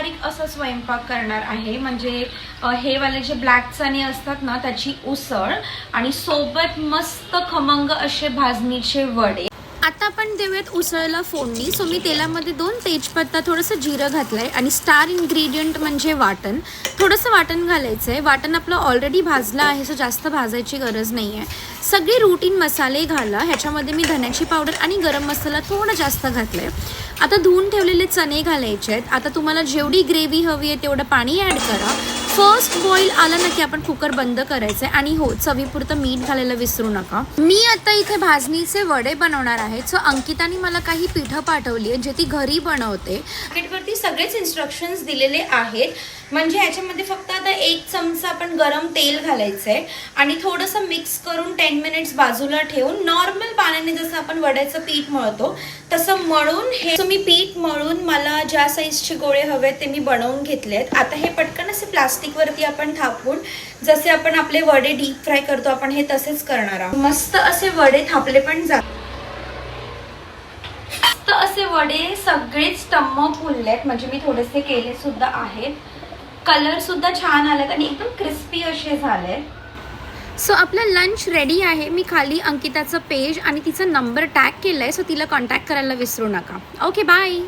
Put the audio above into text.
पारंपरिक असा स्वयंपाक करणार आहे. म्हणजे हे वाले जे ब्लॅक चणे असतात ना त्याची उसळ आणि सोबत मस्त खमंग असे भाजणीचे वडे. आता आपण देऊयात उसळला फोडणी. सो मी तेलामध्ये 2 तेजपत्ता, थोडंसं जिरं घातलंय आणि स्टार इन्ग्रेडियंट म्हणजे वाटण. थोडंसं वाटण घालायचं आहे. वाटण आपलं ऑलरेडी भाजलं आहे, सो जास्त भाजायची गरज नाही आहे. सगळे रूटीन मसाले घाला. ह्याच्यामध्ये मी धन्याची पावडर आणि गरम मसाला थोडं जास्त घातलं आहे. आता धुवून ठेवलेले चणे घालायचे आहेत. आता तुम्हाला जेवढी ग्रेव्ही हवी आहे तेवढं पाणी ॲड करा. फर्स्ट बॉईल आलं ना की आपण कुकर बंद करायचं आहे. आणि हो, चवीपुरतं मीठ घालायला विसरू नका. मी आता इथे भाजणीचे वडे बनवणार आहे. सो अंकिताने मला काही पिठं पाठवली आहे जे ती घरी बनवते. पॅकेटवरती सगळेच इन्स्ट्रक्शन्स दिलेले आहेत. म्हणजे याच्यामध्ये फक्त आता 1 चमचा आपण गरम तेल घालायचं आहे आणि थोडंसं मिक्स करून 10 मिनिट्स बाजूला ठेवून नॉर्मल पाण्याने जसं आपण वड्याचं पीठ मळतो तसं मळून हे मी पीठ मळून मला ज्या साईजचे गोळे हवे ते मी बनवून घेतले आहेत. आता हे पटकन असे प्लास्टिकवरती आपण थापून जसे आपण आपले वडे डीप फ्राय करतो आपण हे तसेच करणार आहोत. मस्त असे वडे थापले पण जातात. मस्त असे वडे सगळेच टम्म फुललेत. म्हणजे मी थोडेसे केले सुद्धा आहेत. कलर सुद्धा छान आलेत आणि एकदम क्रिस्पी असे झाले. सो आपलं लंच रेडी आहे. मी खाली अंकिताचं पेज आणि तिचा नंबर टॅग केलाय, सो तिला कॉन्टॅक्ट करायला विसरू नका. Okay, bye.